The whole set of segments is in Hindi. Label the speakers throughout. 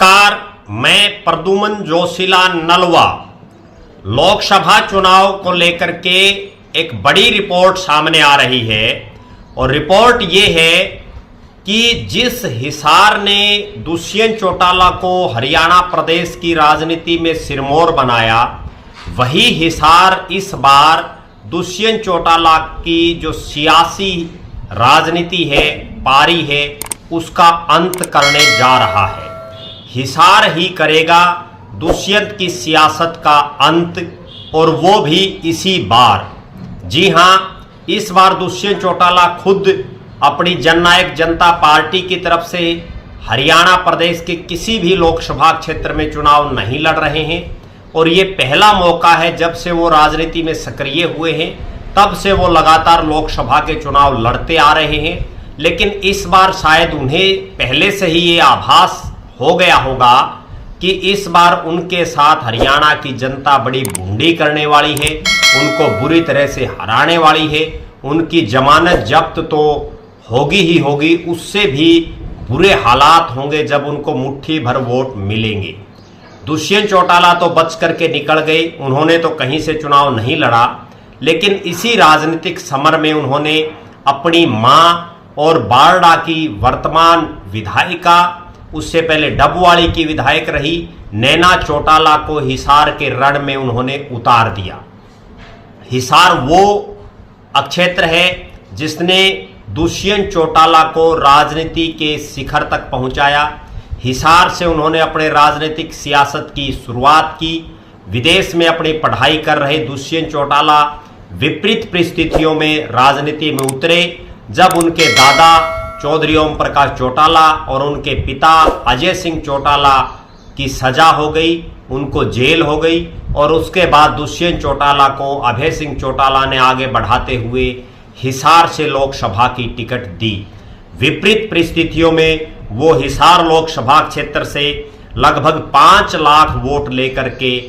Speaker 1: नमस्कार, मैं प्रद्युमन जोशीला नलवा लोकसभा चुनाव को लेकर के एक बड़ी रिपोर्ट सामने आ रही है। और रिपोर्ट ये है कि जिस हिसार ने दुष्यंत चौटाला को हरियाणा प्रदेश की राजनीति में सिरमौर बनाया, वही हिसार इस बार दुष्यंत चौटाला की जो सियासी राजनीति है, पारी है, उसका अंत करने जा रहा है। हिसार ही करेगा दुष्यंत की सियासत का अंत, और वो भी इसी बार। जी हां, इस बार दुष्यंत चौटाला खुद अपनी जननायक जनता पार्टी की तरफ से हरियाणा प्रदेश के किसी भी लोकसभा क्षेत्र में चुनाव नहीं लड़ रहे हैं। और ये पहला मौका है जब से वो राजनीति में सक्रिय हुए हैं, तब से वो लगातार लोकसभा के चुनाव लड़ते आ रहे हैं। लेकिन इस बार शायद उन्हें पहले से ही ये आभास हो गया होगा कि इस बार उनके साथ हरियाणा की जनता बड़ी भुंडी करने वाली है, उनको बुरी तरह से हराने वाली है। उनकी जमानत जब्त तो होगी ही होगी, उससे भी बुरे हालात होंगे जब उनको मुट्ठी भर वोट मिलेंगे। दुष्यंत चौटाला तो बच करके निकल गए, उन्होंने तो कहीं से चुनाव नहीं लड़ा। लेकिन इसी राजनीतिक समर में उन्होंने अपनी मां और बारडा की वर्तमान विधायिका, उससे पहले डबवाली की विधायक रही नैना चौटाला को हिसार के रण में उन्होंने उतार दिया। हिसार वो क्षेत्र है जिसने दुष्यंत चौटाला को राजनीति के शिखर तक पहुंचाया। हिसार से उन्होंने अपने राजनीतिक सियासत की शुरुआत की। विदेश में अपनी पढ़ाई कर रहे दुष्यंत चौटाला विपरीत परिस्थितियों में राजनीति में उतरे, जब उनके दादा चौधरी ओम प्रकाश चौटाला और उनके पिता अजय सिंह चौटाला की सजा हो गई, उनको जेल हो गई। और उसके बाद दुष्यंत चौटाला को अभय सिंह चौटाला ने आगे बढ़ाते हुए हिसार से लोकसभा की टिकट दी। विपरीत परिस्थितियों में वो हिसार लोकसभा क्षेत्र से लगभग 5 लाख वोट लेकर के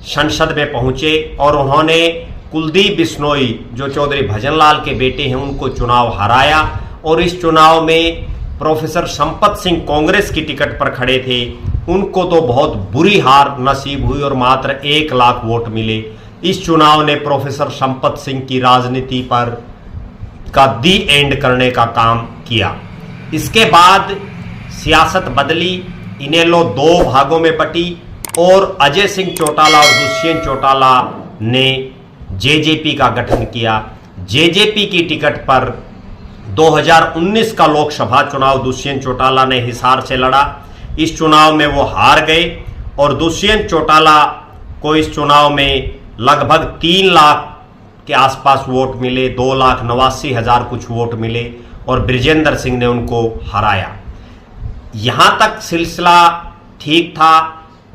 Speaker 1: संसद में पहुंचे और उन्होंने कुलदीप बिश्नोई, जो चौधरी भजनलाल के बेटे हैं, उनको चुनाव हराया। और इस चुनाव में प्रोफेसर संपत सिंह कांग्रेस की टिकट पर खड़े थे, उनको तो बहुत बुरी हार नसीब हुई और मात्र 1 लाख वोट मिले। इस चुनाव ने प्रोफेसर संपत सिंह की राजनीति पर का दी एंड करने का काम किया। इसके बाद सियासत बदली, इनेलो 2 भागों में बटी और अजय सिंह चौटाला और दुष्यंत चौटाला ने जेजेपी का गठन किया। जेजेपी की टिकट पर 2019 का लोकसभा चुनाव दुष्यंत चौटाला ने हिसार से लड़ा। इस चुनाव में वो हार गए और दुष्यंत चौटाला को इस चुनाव में लगभग 3 लाख के आसपास वोट मिले, 2,89,000 कुछ वोट मिले और ब्रिजेंद्र सिंह ने उनको हराया। यहां तक सिलसिला ठीक था।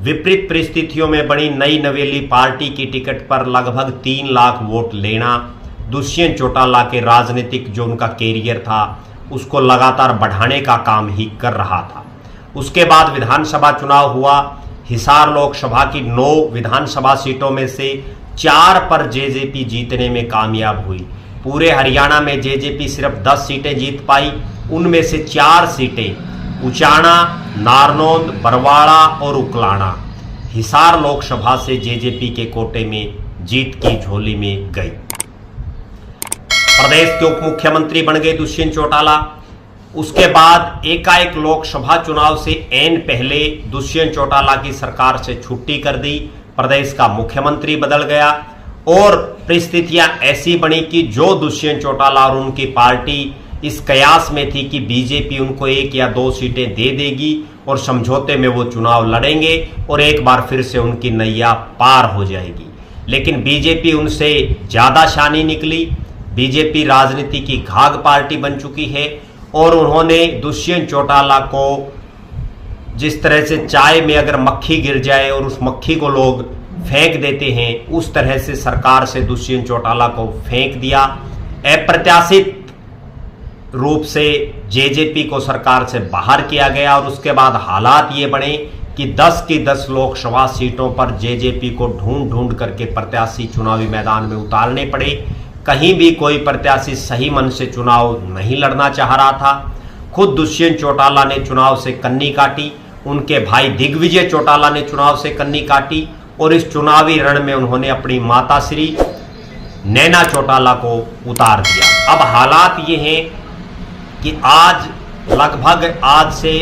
Speaker 1: विपरीत परिस्थितियों में बड़ी नई नवेली पार्टी की टिकट पर लगभग 3 लाख वोट लेना दुष्यंत चौटाला के राजनीतिक जो उनका कैरियर था उसको लगातार बढ़ाने का काम ही कर रहा था। उसके बाद विधानसभा चुनाव हुआ। हिसार लोकसभा की 9 विधानसभा सीटों में से 4 पर जेजेपी जीतने में कामयाब हुई। पूरे हरियाणा में जेजेपी सिर्फ 10 सीटें जीत पाई, उनमें से 4 सीटें उचाना, नारनौंद, बरवाड़ा और उकलाना हिसार लोकसभा से जेजेपी के कोटे में जीत की झोली में गई। प्रदेश के उप मुख्यमंत्री बन गए दुष्यंत चौटाला। उसके बाद एकाएक लोकसभा चुनाव से ऐन पहले दुष्यंत चौटाला की सरकार से छुट्टी कर दी, प्रदेश का मुख्यमंत्री बदल गया और परिस्थितियां ऐसी बनी कि जो दुष्यंत चौटाला और उनकी पार्टी इस कयास में थी कि बीजेपी उनको 1 या 2 सीटें दे देगी और समझौते में वो चुनाव लड़ेंगे और एक बार फिर से उनकी नैया पार हो जाएगी। लेकिन बीजेपी उनसे ज्यादा शानी निकली। बीजेपी राजनीति की घाघ पार्टी बन चुकी है और उन्होंने दुष्यंत चौटाला को जिस तरह से चाय में अगर मक्खी गिर जाए और उस मक्खी को लोग फेंक देते हैं, उस तरह से सरकार से दुष्यंत चौटाला को फेंक दिया। अप्रत्याशित रूप से जेजेपी को सरकार से बाहर किया गया और उसके बाद हालात ये बने कि 10 की 10 लोकसभा सीटों पर जेजेपी को ढूंढ ढूंढ करके प्रत्याशी चुनावी मैदान में उतारने पड़े। कहीं भी कोई प्रत्याशी सही मन से चुनाव नहीं लड़ना चाह रहा था। खुद दुष्यंत चौटाला ने चुनाव से कन्नी काटी उनके भाई दिग्विजय चौटाला ने चुनाव से कन्नी काटी और इस चुनावी रण में उन्होंने अपनी माताश्री नैना चौटाला को उतार दिया। अब हालात ये हैं कि आज लगभग आज से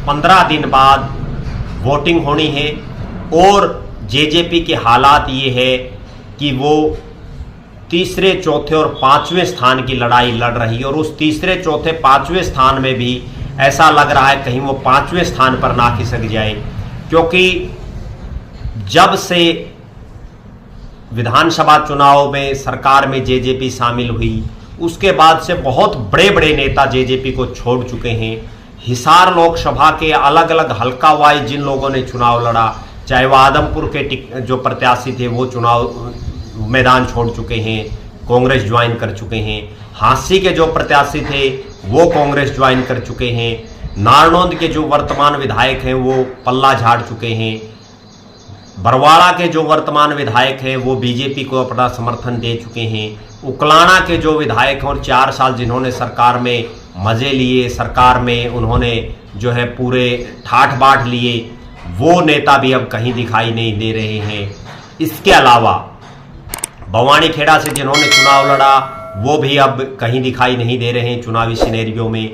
Speaker 1: 15 दिन बाद वोटिंग होनी है और जेजेपी के हालात ये है कि वो तीसरे, चौथे और पांचवें स्थान की लड़ाई लड़ रही है और उस तीसरे, चौथे, पांचवें स्थान में भी ऐसा लग रहा है कहीं वो पांचवें स्थान पर ना खिसक जाए, क्योंकि जब से विधानसभा चुनाव में सरकार में जेजेपी शामिल हुई उसके बाद से बहुत बड़े बड़े नेता जेजेपी को छोड़ चुके हैं। हिसार लोकसभा के अलग अलग हल्का वाइज जिन लोगों ने चुनाव लड़ा, चाहे वह आदमपुर के जो प्रत्याशी थे वो चुनाव मैदान छोड़ चुके हैं, कांग्रेस ज्वाइन कर चुके हैं। हांसी के जो प्रत्याशी थे वो कांग्रेस ज्वाइन कर चुके हैं। नारनौंद के जो वर्तमान विधायक हैं वो पल्ला झाड़ चुके हैं। बरवाड़ा के जो वर्तमान विधायक हैं वो बीजेपी को अपना समर्थन दे चुके हैं। उकलाना के जो विधायक हैं और 4 साल जिन्होंने सरकार में मज़े लिए, सरकार में उन्होंने जो है पूरे ठाठ बाट लिए, वो नेता भी अब कहीं दिखाई नहीं दे रहे हैं। इसके अलावा भवानी खेड़ा से जिन्होंने चुनाव लड़ा वो भी अब कहीं दिखाई नहीं दे रहे हैं चुनावी सिनेरियो में।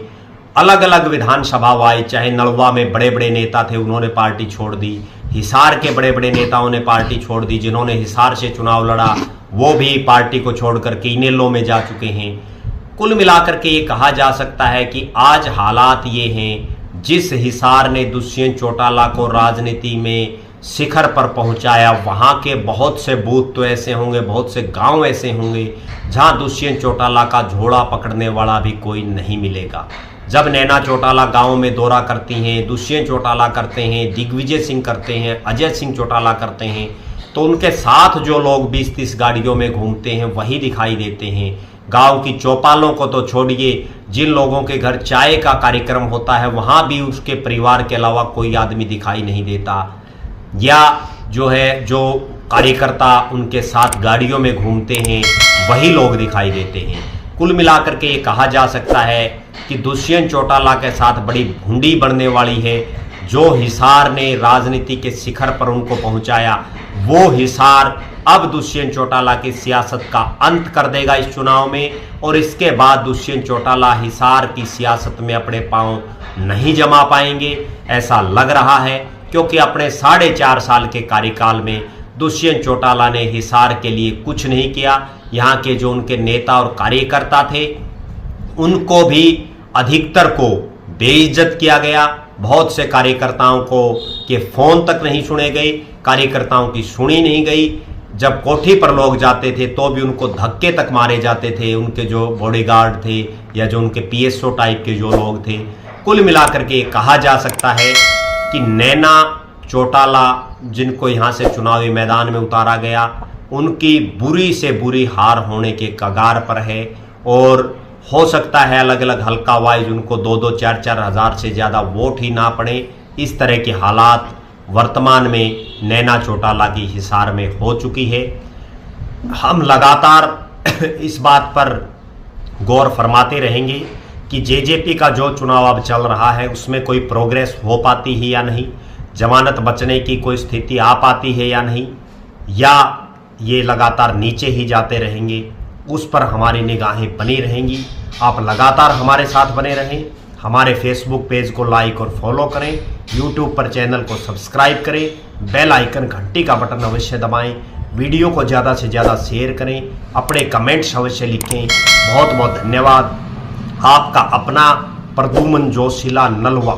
Speaker 1: अलग अलग विधानसभा वाइज, चाहे नलवा में बड़े बड़े नेता थे उन्होंने पार्टी छोड़ दी, हिसार के बड़े बड़े नेताओं ने पार्टी छोड़ दी, जिन्होंने हिसार से चुनाव लड़ा वो भी पार्टी को छोड़कर के इनेलो में जा चुके हैं। कुल मिलाकर के ये कहा जा सकता है कि आज हालात ये हैं, जिस हिसार ने दुष्यंत चौटाला को राजनीति में शिखर पर पहुंचाया, वहां के बहुत से बूथ तो ऐसे होंगे, बहुत से गांव ऐसे होंगे जहां दुष्यंत चौटाला का झोला पकड़ने वाला भी कोई नहीं मिलेगा। जब नैना चौटाला गांव में दौरा करती हैं, दुष्यंत चौटाला करते हैं, दिग्विजय सिंह करते हैं, अजय सिंह चौटाला करते हैं, तो उनके साथ जो लोग 20-30 गाड़ियों में घूमते हैं वही दिखाई देते हैं। गांव की चौपालों को तो छोड़िए, जिन लोगों के घर चाय का कार्यक्रम होता है वहां भी उसके परिवार के अलावा कोई आदमी दिखाई नहीं देता, या जो कार्यकर्ता उनके साथ गाड़ियों में घूमते हैं वही लोग दिखाई देते हैं। कुल मिलाकर के ये कहा जा सकता है कि दुष्यंत चौटाला के साथ बड़ी भुंडी बढ़ने वाली है। जो हिसार ने राजनीति के शिखर पर उनको पहुंचाया, वो हिसार अब दुष्यंत चौटाला की सियासत का अंत कर देगा इस चुनाव में, और इसके बाद दुष्यंत चौटाला हिसार की सियासत में अपने पांव नहीं जमा पाएंगे, ऐसा लग रहा है। क्योंकि अपने 4.5 साल के कार्यकाल में दुष्यंत चौटाला ने हिसार के लिए कुछ नहीं किया। यहाँ के जो उनके नेता और कार्यकर्ता थे उनको भी अधिकतर को बेइज्जत किया गया। बहुत से कार्यकर्ताओं को के फोन तक नहीं सुने गए, कार्यकर्ताओं की सुनी नहीं गई। जब कोठी पर लोग जाते थे तो भी उनको धक्के तक मारे जाते थे, उनके जो बॉडीगार्ड थे या जो उनके पीएसओ टाइप के जो लोग थे। कुल मिलाकर के कहा जा सकता है कि नैना चौटाला जिनको यहाँ से चुनावी मैदान में उतारा गया, उनकी बुरी से बुरी हार होने के कगार पर है, और हो सकता है अलग अलग हल्का वाइज उनको 2-2, 4-4 हज़ार से ज़्यादा वोट ही ना पड़े। इस तरह के हालात वर्तमान में नैना चौटाला की हिसार में हो चुकी है। हम लगातार इस बात पर गौर फरमाते रहेंगे कि जेजेपी का जो चुनाव अब चल रहा है उसमें कोई प्रोग्रेस हो पाती है या नहीं, जमानत बचने की कोई स्थिति आ पाती है या नहीं, या ये लगातार नीचे ही जाते रहेंगे, उस पर हमारी निगाहें बनी रहेंगी। आप लगातार हमारे साथ बने रहें। हमारे फेसबुक पेज को लाइक और फॉलो करें, यूट्यूब पर चैनल को सब्सक्राइब करें, बेल आइकन घंटी का बटन अवश्य दबाएं, वीडियो को ज़्यादा से ज़्यादा शेयर करें, अपने कमेंट्स अवश्य लिखें। बहुत बहुत धन्यवाद। आपका अपना प्रद्युमन जोशीला नलवा।